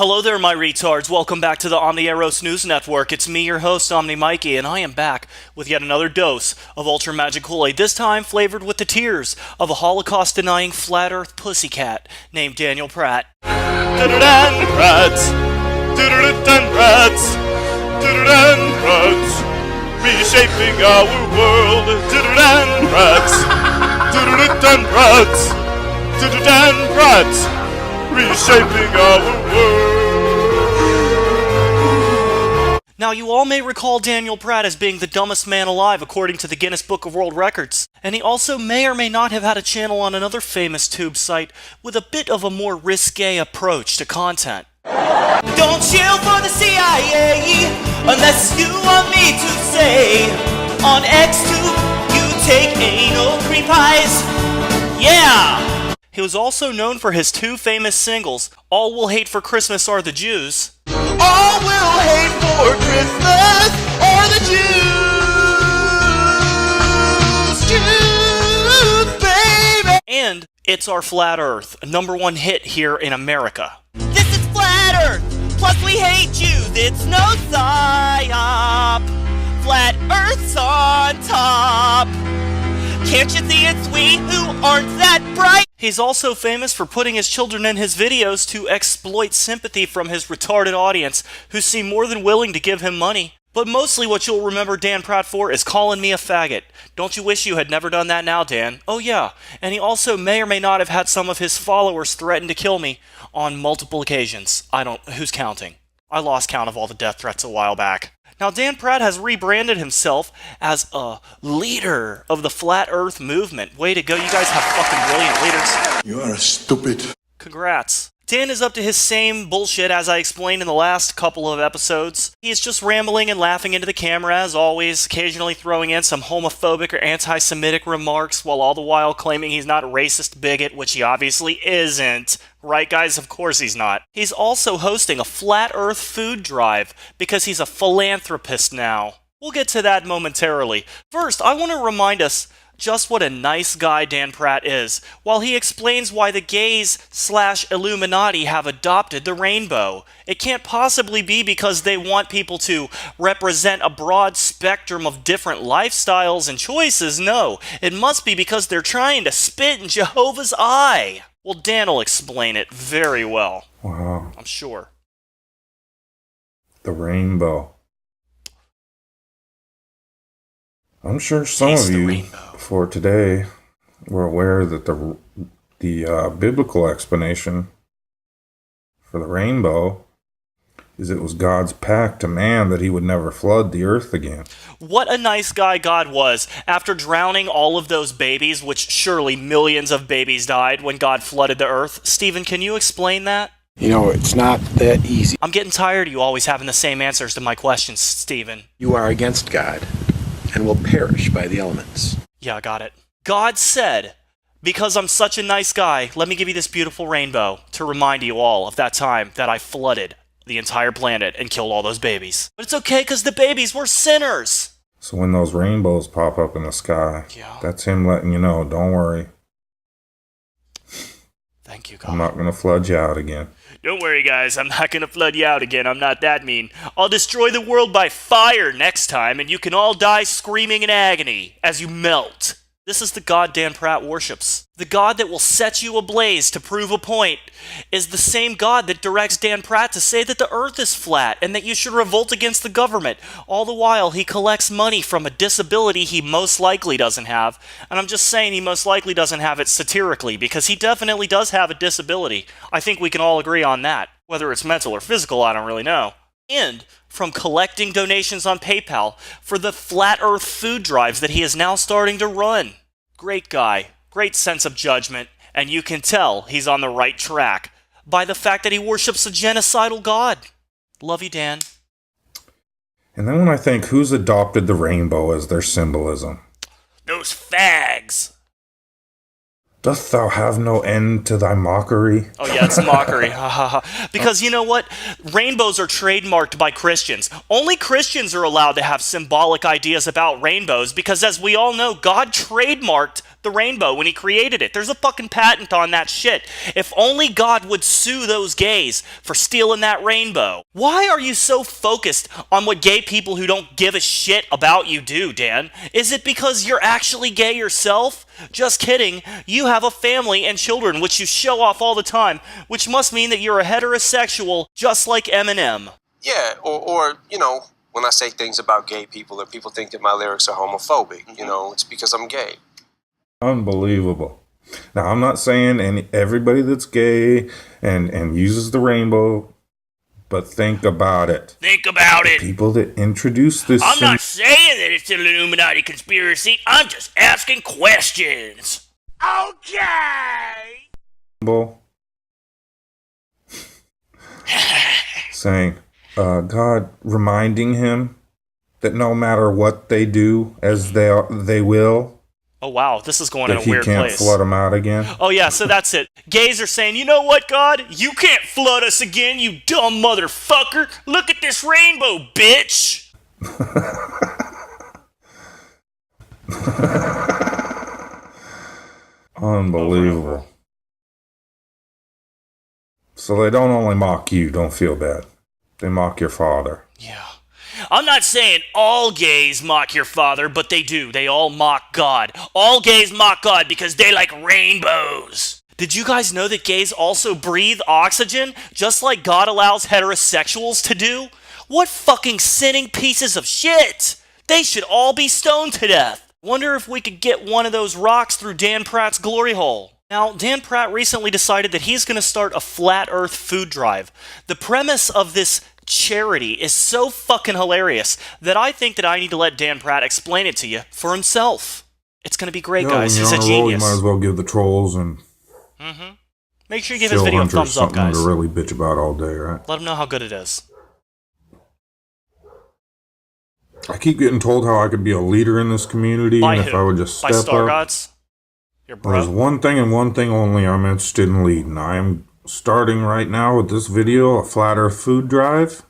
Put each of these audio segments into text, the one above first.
Hello there, my retards. Welcome back to the Omni Eros News Network. It's me, your host, Omni Mikey, and I am back with yet another dose of Ultra Magic Kool-Aid, this time flavored with the tears of a Holocaust-denying flat Earth pussycat named Daniel Pratt. Dan Pratt, Dan Pratt, Dan Pratt, reshaping our world. Dan Pratt, Dan Pratt, Dan Pratt. Reshaping our world. Now, you all may recall Daniel Pratt as being the dumbest man alive according to the Guinness Book of World Records, and he also may or may not have had a channel on another famous tube site with a bit of a more risque approach to content. Don't chill for the CIA unless you want me to say on X2 you take anal cream pies. Yeah! He was also known for his two famous singles, All We'll Hate for Christmas Are the Jews. All we'll hate for Christmas are the Jews, baby! And It's Our Flat Earth, a #1 hit here in America. This is Flat Earth, plus we hate Jews, it's no psyop. Flat Earth's on top. Can't you see it's we who aren't that bright? He's also famous for putting his children in his videos to exploit sympathy from his retarded audience, who seem more than willing to give him money. But mostly what you'll remember Dan Pratt for is calling me a faggot. Don't you wish you had never done that now, Dan? Oh yeah, and he also may or may not have had some of his followers threaten to kill me on multiple occasions. Who's counting? I lost count of all the death threats a while back. Now, Dan Pratt has rebranded himself as a leader of the Flat Earth movement. Way to go, you guys have fucking brilliant leaders. You are stupid. Congrats. Dan is up to his same bullshit as I explained in the last couple of episodes. He is just rambling and laughing into the camera as always, occasionally throwing in some homophobic or anti-Semitic remarks, while all the while claiming he's not a racist bigot, which he obviously isn't. Right, guys? Of course he's not. He's also hosting a Flat Earth food drive, because he's a philanthropist now. We'll get to that momentarily. First, I want to remind us just what a nice guy Dan Pratt is, while he explains why the gays/Illuminati have adopted the rainbow. It can't possibly be because they want people to represent a broad spectrum of different lifestyles and choices. No, it must be because they're trying to spit in Jehovah's eye. Well, Dan will explain it very well. Wow. I'm sure. The rainbow. I'm sure some of you, for today, were aware that the biblical explanation for the rainbow is it was God's pact to man that he would never flood the earth again. What a nice guy God was. After drowning all of those babies, which surely millions of babies died when God flooded the earth. Stephen, can you explain that? You know, it's not that easy. I'm getting tired of you always having the same answers to my questions, Stephen. You are against God and will perish by the elements. Yeah, I got it. God said, because I'm such a nice guy, let me give you this beautiful rainbow to remind you all of that time that I flooded the entire planet and killed all those babies. But it's okay because the babies were sinners. So when those rainbows pop up in the sky, that's him letting you know, don't worry. Thank you, God. I'm not going to flood you out again. Don't worry, guys. I'm not going to flood you out again. I'm not that mean. I'll destroy the world by fire next time, and you can all die screaming in agony as you melt. This is the God Dan Pratt worships. The God that will set you ablaze to prove a point is the same God that directs Dan Pratt to say that the earth is flat and that you should revolt against the government. All the while, he collects money from a disability he most likely doesn't have. And I'm just saying he most likely doesn't have it satirically, because he definitely does have a disability. I think we can all agree on that. Whether it's mental or physical, I don't really know. And from collecting donations on PayPal for the Flat Earth food drives that he is now starting to run. Great guy, great sense of judgment, and you can tell he's on the right track by the fact that he worships a genocidal god. Love you, Dan. And then when I think, who's adopted the rainbow as their symbolism? Those fags. Doth thou have no end to thy mockery? Oh yeah, it's mockery. Because you know what? Rainbows are trademarked by Christians. Only Christians are allowed to have symbolic ideas about rainbows because, as we all know, God trademarked the rainbow when he created it. There's a fucking patent on that shit. If only God would sue those gays for stealing that rainbow. Why are you so focused on what gay people who don't give a shit about you do, Dan? Is it because you're actually gay yourself? Just kidding. You have a family and children, which you show off all the time, which must mean that you're a heterosexual, just like Eminem. Yeah, or you know, when I say things about gay people and people think that my lyrics are homophobic, you know, it's because I'm gay. Unbelievable. Now, I'm not saying everybody that's gay and uses the rainbow, but think about it. Think about it. People that introduce this... I'm not saying that it's an Illuminati conspiracy. I'm just asking questions. Okay. Saying, God reminding him that no matter what they do, as they will... Oh, wow, this is going in a weird place. That he can't flood them out again. Oh, yeah, so that's it. Gays are saying, you know what, God? You can't flood us again, you dumb motherfucker. Look at this rainbow, bitch. Unbelievable. So they don't only mock you, don't feel bad. They mock your father. Yeah. I'm not saying all gays mock your father, but they do. They all mock God. All gays mock God because they like rainbows. Did you guys know that gays also breathe oxygen, just like God allows heterosexuals to do? What fucking sinning pieces of shit! They should all be stoned to death. Wonder if we could get one of those rocks through Dan Pratt's glory hole. Now, Dan Pratt recently decided that he's going to start a flat earth food drive. The premise of this charity is so fucking hilarious that I think that I need to let Dan Pratt explain it to you for himself. It's going to be great, guys. He's a genius. You might as well give the trolls and... Make sure you give his video a thumbs up, guys. To really bitch about all day, right? Let him know how good it is. I keep getting told how I could be a leader in this community, By and who? if I would just step By Star up. Gods? Your bro? There's one thing and one thing only I'm interested in leading. I am starting right now with this video a flat earth food drive.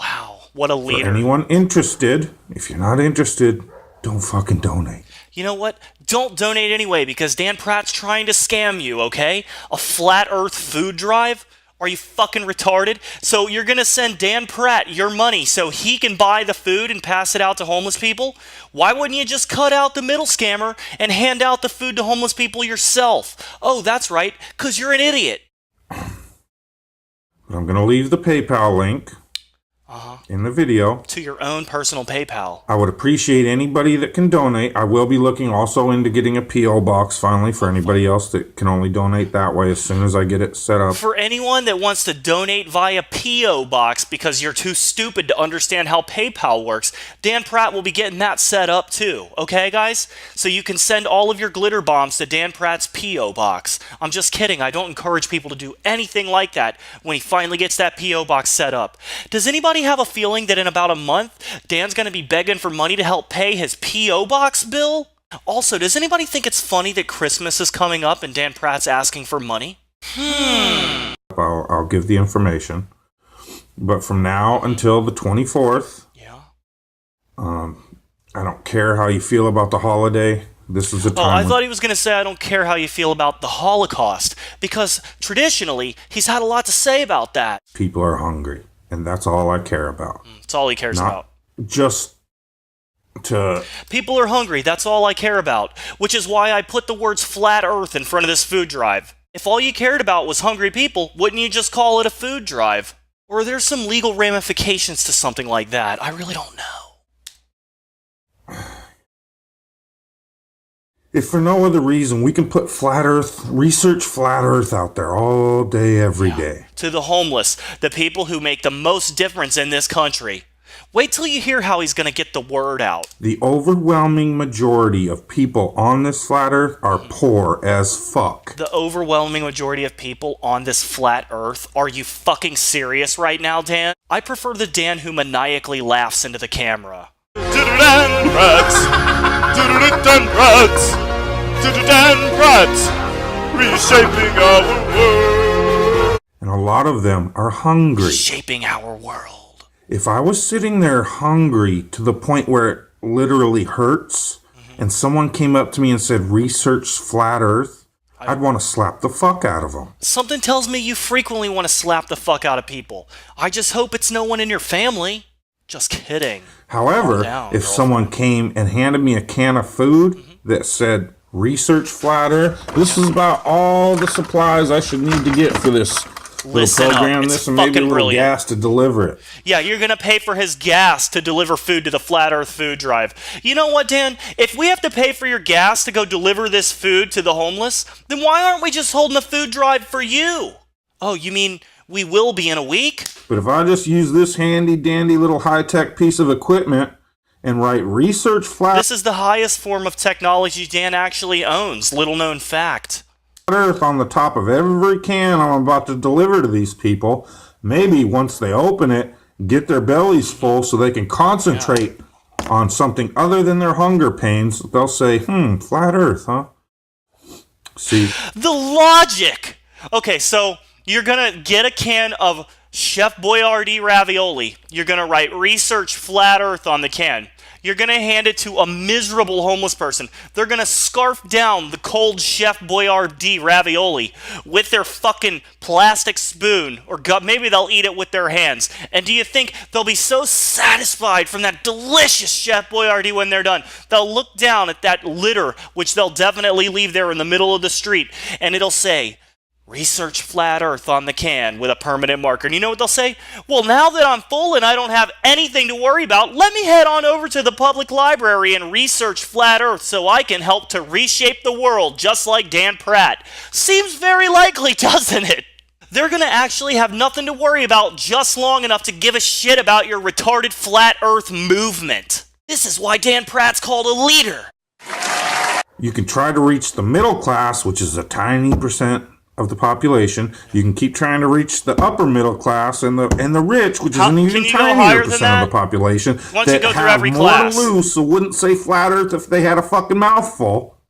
Wow, what a leader. For anyone interested, if you're not interested, don't fucking donate. You know what? Don't donate anyway, because Dan Pratt's trying to scam you, okay? A flat earth food drive? Are you fucking retarded? So you're gonna send Dan Pratt your money so he can buy the food and pass it out to homeless people? Why wouldn't you just cut out the middle scammer and hand out the food to homeless people yourself? Oh, that's right, because you're an idiot. I'm gonna leave the PayPal link in the video. To your own personal PayPal. I would appreciate anybody that can donate. I will be looking also into getting a P.O. box finally for anybody else that can only donate that way as soon as I get it set up. For anyone that wants to donate via P.O. box because you're too stupid to understand how PayPal works, Dan Pratt will be getting that set up too. Okay, guys? So you can send all of your glitter bombs to Dan Pratt's P.O. box. I'm just kidding. I don't encourage people to do anything like that when he finally gets that P.O. box set up. Does anybody have a feeling that in about a month, Dan's going to be begging for money to help pay his P.O. box bill? Also, does anybody think it's funny that Christmas is coming up and Dan Pratt's asking for money? I'll give the information. But from now until the 24th, I don't care how you feel about the holiday. This is a time. Oh, I thought he was going to say, I don't care how you feel about the Holocaust, because traditionally, he's had a lot to say about that. People are hungry. And that's all I care about. That's all he cares about. Just to... People are hungry. That's all I care about. Which is why I put the words flat earth in front of this food drive. If all you cared about was hungry people, wouldn't you just call it a food drive? Or are there some legal ramifications to something like that? I really don't know. If for no other reason, we can put flat earth, research flat earth out there all day, every day. To the homeless, the people who make the most difference in this country. Wait till you hear how he's going to get the word out. The overwhelming majority of people on this flat earth are poor as fuck. The overwhelming majority of people on this flat earth? Are you fucking serious right now, Dan? I prefer the Dan who maniacally laughs into the camera. Dan Pratt! Dan Pratt! Dan Pratt! Reshaping our world! And a lot of them are hungry. Shaping our world. If I was sitting there hungry to the point where it literally hurts, and someone came up to me and said, research flat earth, I'd want to slap the fuck out of them. Something tells me you frequently want to slap the fuck out of people. I just hope it's no one in your family. Just kidding. However, if someone came and handed me a can of food that said, research flat earth, this is about all the supplies I should need to get for this Listen program, up. It's this and maybe a little brilliant. gas to deliver it. Yeah, you're going to pay for his gas to deliver food to the Flat Earth food drive. You know what, Dan? If we have to pay for your gas to go deliver this food to the homeless, then why aren't we just holding a food drive for you? Oh, you mean we will be in a week? But if I just use this handy dandy little high-tech piece of equipment and write research flat This is the highest form of technology Dan actually owns. Little known fact. earth on the top of every can I'm about to deliver to these people, maybe once they open it, get their bellies full so they can concentrate on something other than their hunger pains, they'll say, flat earth, huh? See? The logic! Okay, so you're going to get a can of Chef Boyardee ravioli. You're going to write research flat earth on the can. You're going to hand it to a miserable homeless person. They're going to scarf down the cold Chef Boyardee ravioli with their fucking plastic spoon, or maybe they'll eat it with their hands. And do you think they'll be so satisfied from that delicious Chef Boyardee when they're done? They'll look down at that litter, which they'll definitely leave there in the middle of the street, and it'll say, research flat earth on the can with a permanent marker. And you know what they'll say? Well, now that I'm full and I don't have anything to worry about, let me head on over to the public library and research flat earth so I can help to reshape the world just like Dan Pratt. Seems very likely, doesn't it? They're going to actually have nothing to worry about just long enough to give a shit about your retarded flat earth movement. This is why Dan Pratt's called a leader. You can try to reach the middle class, which is a tiny percent of the population. You can keep trying to reach the upper middle class and the rich, which is an even tinier percent of the population Once you go through every more class. to lose, so wouldn't say flat earth if they had a fucking mouthful.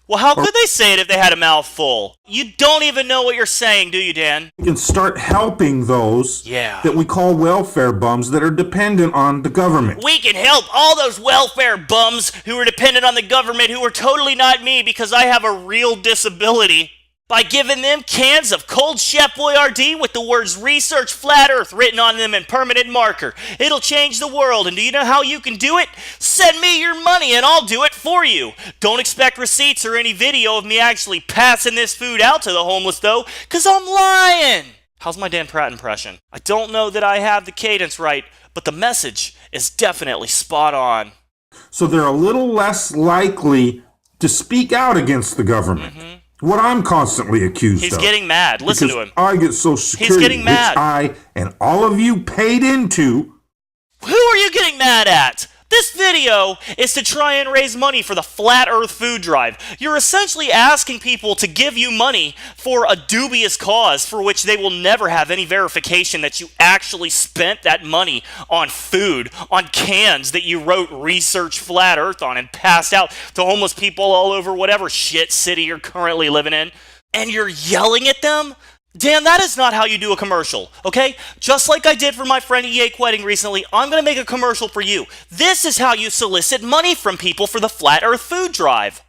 Well, how could they say it if they had a mouthful? You don't even know what you're saying, do you, Dan? We can start helping those that we call welfare bums that are dependent on the government. We can help all those welfare bums who are dependent on the government, who are totally not me because I have a real disability, by giving them cans of cold Chef Boyardee with the words research flat earth written on them in permanent marker. It'll change the world, and do you know how you can do it? Send me your money and I'll do it for you. Don't expect receipts or any video of me actually passing this food out to the homeless though, cause I'm lying. How's my Dan Pratt impression? I don't know that I have the cadence right, but the message is definitely spot on. So they're a little less likely to speak out against the government. What I'm constantly accused of. He's getting mad. Listen to him. I get Social Security, He's getting mad. which I and all of you paid into. Who are you getting mad at? This video is to try and raise money for the Flat Earth food drive. You're essentially asking people to give you money for a dubious cause for which they will never have any verification that you actually spent that money on food, on cans that you wrote research Flat Earth on and passed out to homeless people all over whatever shit city you're currently living in. And you're yelling at them? Dan, that is not how you do a commercial, okay? Just like I did for my friend E.A. Quetting recently, I'm going to make a commercial for you. This is how you solicit money from people for the Flat Earth food drive.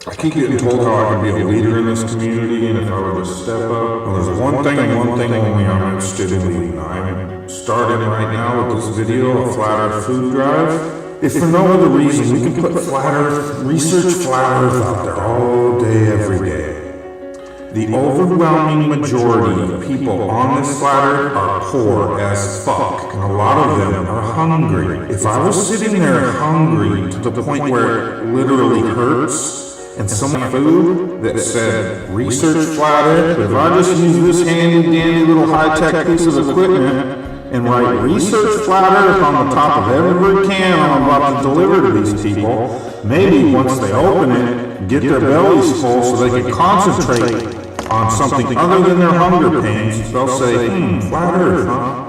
I keep getting told how I can be a leader in this community, and if I were to step up, well, there's one thing and one thing only I'm interested in leading. I'm starting right now with this video of Flat Earth food drive. If for no other reason, we can put Flat Earth, research Flat Earth out there all day, every day. The overwhelming majority of people on this flat earth are poor as fuck, and a lot of them are hungry. If I was sitting there hungry to the point where it literally hurts, and some food that said research flat earth, but if I just use this handy dandy little high-tech piece of equipment and write research flat earth on the top of every can I'm about to deliver to these people, maybe once they open it, get their bellies full so they can concentrate on something other than their hunger pains, they'll say, flat earth, huh?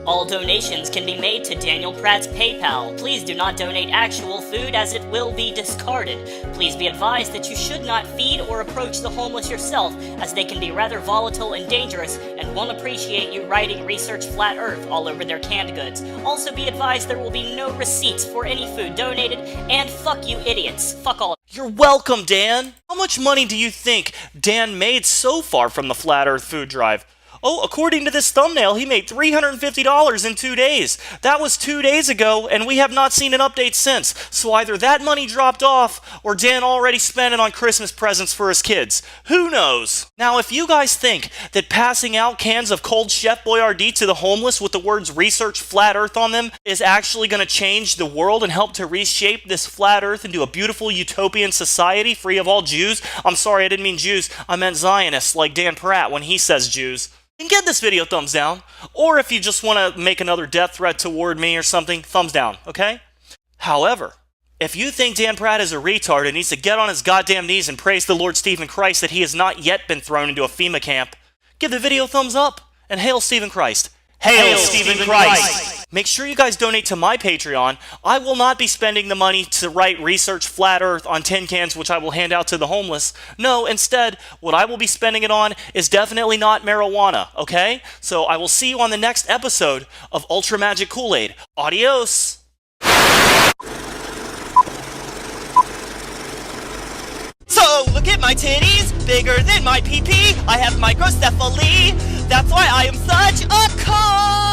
All All donations can be made to Daniel Pratt's PayPal. Please do not donate actual food as it will be discarded. Please be advised that you should not feed or approach the homeless yourself, as they can be rather volatile and dangerous and won't appreciate you writing "Research Flat Earth" all over their canned goods. Also be advised there will be no receipts for any food donated, and fuck you idiots. Fuck all. You're welcome, Dan. How much money do you think Dan made so far from the Flat Earth food drive? Oh, according to this thumbnail, he made $350 in 2 days. That was 2 days ago, and we have not seen an update since. So either that money dropped off, or Dan already spent it on Christmas presents for his kids. Who knows? Now, if you guys think that passing out cans of cold Chef Boyardee to the homeless with the words "Research Flat Earth" on them is actually going to change the world and help to reshape this flat Earth into a beautiful utopian society free of all Jews, I'm sorry, I didn't mean Jews, I meant Zionists like Dan Pratt when he says Jews, then give this video a thumbs down. Or if you just want to make another death threat toward me or something, thumbs down, okay? However, if you think Dan Pratt is a retard and needs to get on his goddamn knees and praise the Lord Stephen Christ that he has not yet been thrown into a FEMA camp, give the video a thumbs up and hail Stephen Christ. Hail Stephen Christ! Make sure you guys donate to my Patreon. I will not be spending the money to write "Research Flat Earth" on tin cans, which I will hand out to the homeless. No, instead, what I will be spending it on is definitely not marijuana, okay? So I will see you on the next episode of Ultra Magic Kool-Aid. Adios! So, look at my titties, bigger than my pee-pee. I have microcephaly. That's why I am such a cunt!